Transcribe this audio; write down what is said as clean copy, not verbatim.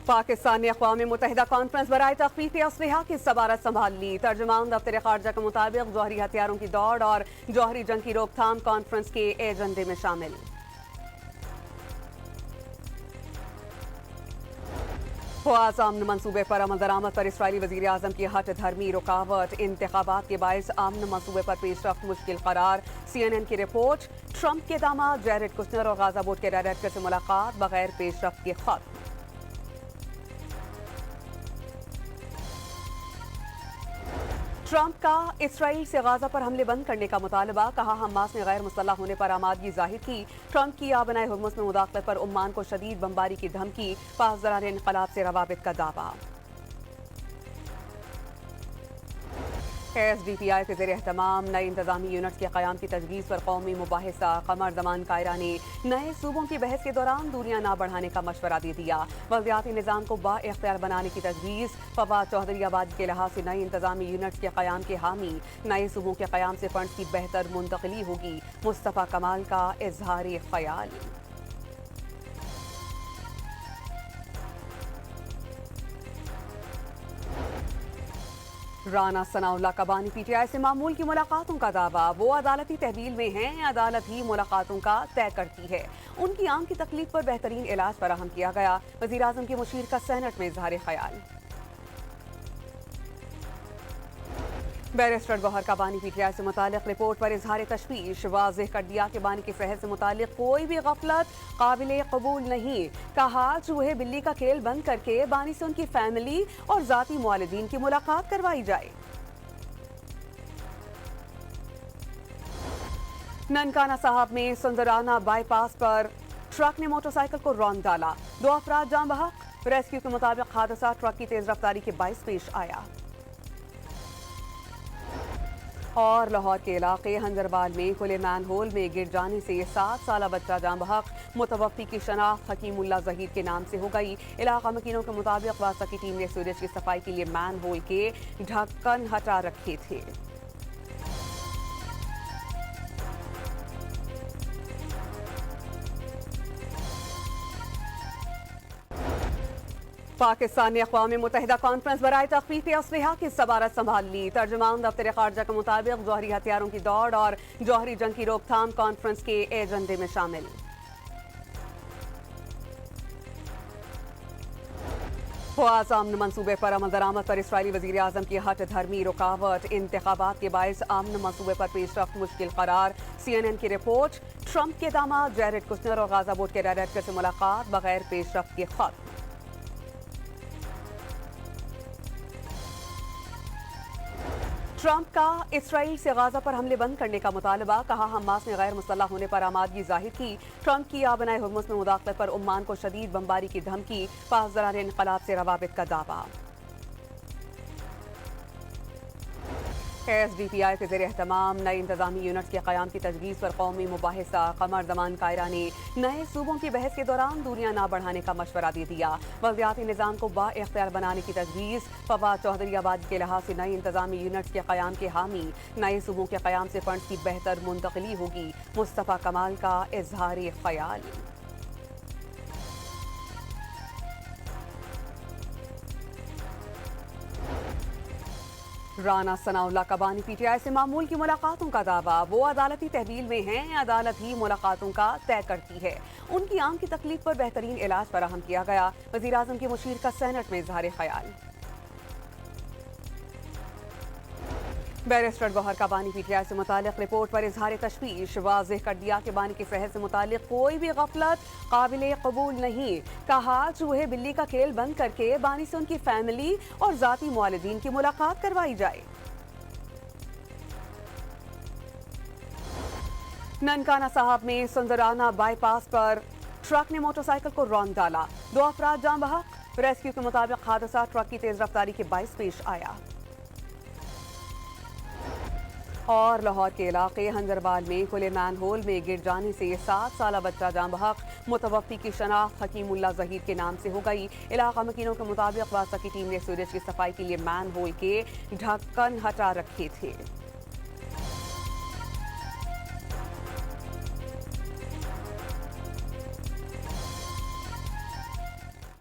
पाकिस्तान ने अक़वाम मुत्तहिदा कॉन्फ्रेंस बराए तख़फ़ीफ़ असलहा की सदारत संभाल ली। तर्जुमान दफ्तर ख़ारजा के मुताबिक जौहरी हथियारों की दौड़ और जौहरी जंग की रोकथाम कॉन्फ्रेंस के एजेंडे में शामिल। ख्वास अमन मनसूबे पर अमल दरामद पर इसराइली वज़ीर आज़म की हट धर्मी रुकावट। इंतखाबात के बायस अमन मनसूबे पर पेशरफ्त मुश्किल करार। CNN की रिपोर्ट। ट्रंप के दामाद जैरेड कुशनर और गाजा बोर्ड के डायरेक्टर से मुलाकात बगैर पेशरफ्त के खत्म। ट्रंप का इसराइल से गाजा पर हमले बंद करने का मुतालबा। कहा हमास ने गैर मुसल्लह होने पर आमादगी जाहिर की। ट्रंप की आबनाए हुर्मुज़ में मुदाखलत पर उम्मान को शदीद बमबारी की धमकी। पासदारान इनकलाब से रवाबित का दावा। SDPI के ज़ेर एहतमाम नए इंतजामी यूनिट्स के क़याम की तजवीज़ पर कौमी मुबाहिसा। कमर ज़मान कायरा ने नए सूबों की बहस के दौरान दूरियां ना बढ़ाने का मशवरा दे दिया। वज़ियाती निज़ाम को बाइख्तियार बनाने की तजवीज़। फवाद चौधरी आबादी के लिहाज से नए इंतजामी यूनिट्स के क़याम के हामी। नए सूबों के क़याम से फंड्स की बेहतर मुंतकली होगी। मुस्तफ़ा कमाल का इजहार ख्याल। राना सनाउल्लाह का बानी PTI से मामूल की मुलाकातों का दावा। वो अदालती तहवील में हैं, अदालत ही मुलाकातों का तय करती है। उनकी आंख की तकलीफ पर बेहतरीन इलाज फराहम किया गया। वज़ीर आज़म के मुशीर का सेनेट में इजहार ख्याल। बैरिस्टर गौहर का बानी PTI से मुतालिक रिपोर्ट पर इजहार तशवीश। वाज़ेह कर दिया कि बानी की सेहत से मुतालिक कोई भी गफलत काबिले कबूल नहीं। कहा चूहे बिल्ली का खेल बंद करके बानी से उनकी फैमिली और जाती मुआलिदीन की मुलाकात करवाई जाए। ननकाना साहब में सुंदराना बाईपास पर ट्रक ने मोटरसाइकिल को रौंद डाला। 2 अफराद जान बहक। रेस्क्यू के मुताबिक हादसा ट्रक की तेज रफ्तारी के बायस पेश आया। और लाहौर के इलाके हंजरबाल में खुले मैनहोल में गिर जाने से 7 साला बच्चा जान बहक। मुतवफ़्फ़ी की शनाख्त हकीमुल्लाह ज़हीर के नाम से हो गई। इलाका मकीनों के मुताबिक वासा की टीम ने सूरज की सफाई के लिए मैनहोल के ढक्कन हटा रखे थे। पाकिस्तान ने अक़वाम मुत्तहिदा कॉन्फ्रेंस बराए तख़फ़ीफ़ असलहा की सदारत संभाल ली। तर्जुमान दफ्तर ख़ारजा के मुताबिक जौहरी हथियारों की दौड़ और जौहरी जंग की रोकथाम कॉन्फ्रेंस के एजेंडे में शामिल। ख्वास अमन मनसूबे पर अमल दरामद पर इसराइली वज़ीर आज़म की हट धर्मी रुकावट। इंतखाबात के बायस अमन मनसूबे पर पेशरफ्त मुश्किल करार। CNN की रिपोर्ट। ट्रंप के दामाद जैरेड कुशनर और गाजा बोर्ड के डायरेक्टर से मुलाकात बगैर पेशरफ्त के खत्म। ट्रंप का इसराइल से गाजा पर हमले बंद करने का मुतालबा। कहा हमास ने गैर मुसल्लह होने पर आमादगी जाहिर की। ट्रंप की आबनाए हुर्मुज़ में मुदाखलत पर उम्मान को शदीद बमबारी की धमकी। पासदारान इनकलाब से रवाबित का दावा। SDPI के ज़ेर एहतमाम नए इंतजामी यूनिट्स के क़याम की तजवीज़ पर कौमी मुबाहिसा। कमर ज़मान कायरा ने नए सूबों की बहस के दौरान दूरियां ना बढ़ाने का मशवरा दे दिया। वज़ियाती निज़ाम को बाइख्तियार बनाने की तजवीज़। फवाद चौधरी आबादी के लिहाज से नए इंतजामी यूनिट्स के क़याम के हामी। नए सूबों के क़याम से फंड्स की बेहतर मुंतकली होगी। मुस्तफ़ा कमाल का इजहार ख्याल। राना सनाउल्लाह का बानी PTI से मामूल की मुलाकातों का दावा। वो अदालती तहवील में हैं, अदालत ही मुलाकातों का तय करती है। उनकी आंख की तकलीफ पर बेहतरीन इलाज फराहम किया गया। वज़ीर आज़म के मुशीर का सेनेट में इजहार ख्याल। बैरिस्टर गौहर का बानी PTI से मुतालिक रिपोर्ट पर इजहार तशवीश। वाज़ेह कर दिया कि बानी की सेहत से मुतालिक कोई भी गफलत काबिले कबूल नहीं। कहा चूहे बिल्ली का खेल बंद करके बानी से उनकी फैमिली और जाती मुआलिदीन की मुलाकात करवाई जाए। ननकाना साहब में सुंदराना बाईपास पर ट्रक ने मोटरसाइकिल को रौंद डाला। 2 अफराद जान बहक। रेस्क्यू के मुताबिक हादसा ट्रक की तेज रफ्तारी के बायस पेश आया। और लाहौर के इलाके हंजरबाल में खुले मैनहोल में गिर जाने से 7 साला बच्चा जान बहक। मुतवफ़्फ़ी की शनाख्त हकीमुल्लाह ज़हीर के नाम से हो गई। इलाका मकीनों के मुताबिक वासा की टीम ने सूरज की सफाई के लिए मैनहोल के ढक्कन हटा रखे थे।